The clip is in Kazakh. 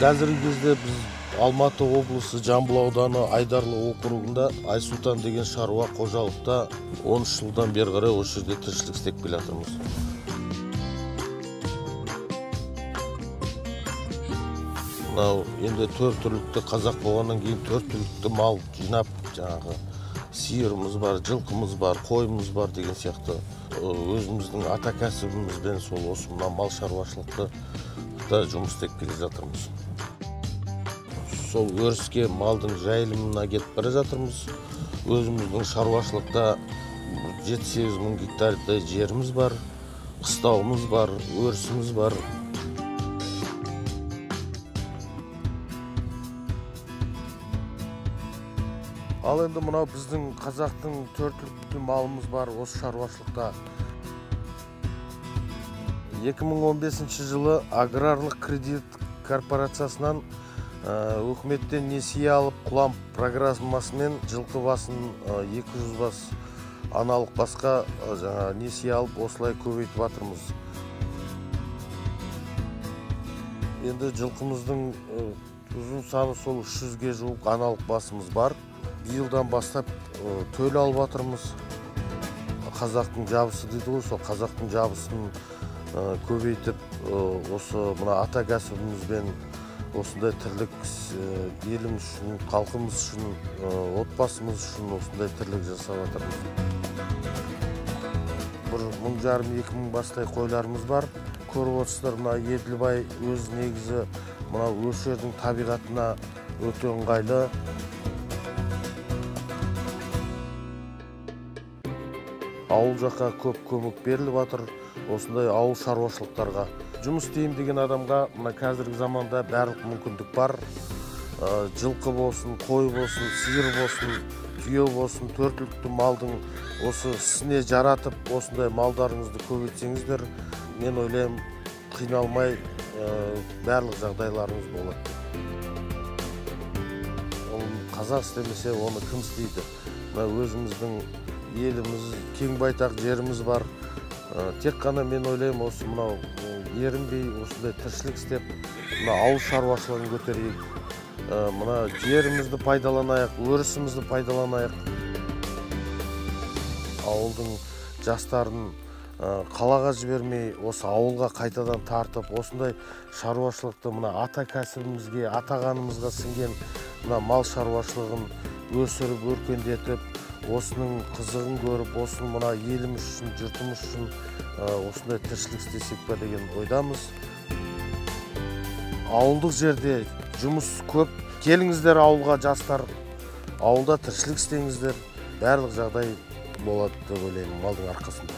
Қазіргі кезде біз Алматы облысы Жамбыл ауданы Айдарлы округында Айсұлтан деген шаруа қожалықта 13 жылдан бері қарай осы жерде тіршілік істеп келе жатырмыз. Мынау енді 4 түлікті қазақ болғаннан кейін 4 түлікті мал жинап, жаңағы сиырымыз бар, жылқымыз бар, қойымыз бар деген сияқты өзіміздің ата кәсібімізбен сол осы мына мал шаруашылықты да жұмыс істеп келе жатырмыз. Сол өріске малдың жайылымына кетіп бара жатырмыз. Өзіміздің шаруашылықта 7-8 мың гектардай жеріміз бар, қыстауымыз бар, өрісіміз бар. Ал енді мынау біздің қазақтың 4 түлікті малымыз бар осы шаруашылықта. 2015 жылы аграрлық кредит корпорациясынан өкіметтен несие алып, құлам программасымен жылқы басын 200 бас аналық басқа несие алып, осылай көбейтіп жатырмыз. Енді жылқымыздың ұзын саны сол 300-ге жуық аналық басымыз бар. Биылдан бастап төл алып жатырмыз. Қазақтың жабысы дейді ғой, сол қазақтың жабысын көбейтіп, осы мына ата кәсібімізбен осындай тірлік еліміз үшін, халқымыз үшін, отбасымыз үшін осындай тірлік жасап жатырмыз. Бір 1500-2000 бастай қойларымыз бар. Көріп отырсыздар, мына Еділбай өз негізі мына осы жердің табиғатына өте ыңғайлы. Ауыл жаққа көп көмек беріліп жатыр, осындай ауыл шаруашылықтарға. Жұмыс істеймін деген адамға мына қазіргі заманда барлық мүмкіндік бар. Жылқы болсын, қой болсын, сиыр болсын, түйе болсын, 4 түлікті малдың осы ісіне жаратып, осындай малдарыңызды көбейтсеңіздер, мен ойлаймын, қиналмай барлық жағдайларыңыз болады. Қазақ істемесе, оны кім істейді? Өзіміздің еліміз, кең байтақ жеріміз бар. Тек қана мен ойлаймын, осы мынау ерінбей, осындай тіршілік істеп, мына ауыл шаруашылығын көтерейік. Мына жерімізді пайдаланайық, өрісімізді пайдаланайық. Ауылдың жастарын қалаға жібермей, осы ауылға қайтадан тартып, осындай шаруашылықты мына ата кәсібімізге, атағанымызға сіңген мына мал шаруашылығын өсіріп, өркендетіп, осының қызығын көріп, осының мына еліміз үшін, жұртымыз үшін осындай тіршілік істесек па деген ойдамыз. Ауылдық жерде жұмыс көп. Келіңіздер ауылға, жастар. Ауылда тіршілік істеңіздер. Барлық жағдай болады деп ойлаймын малдың арқасында.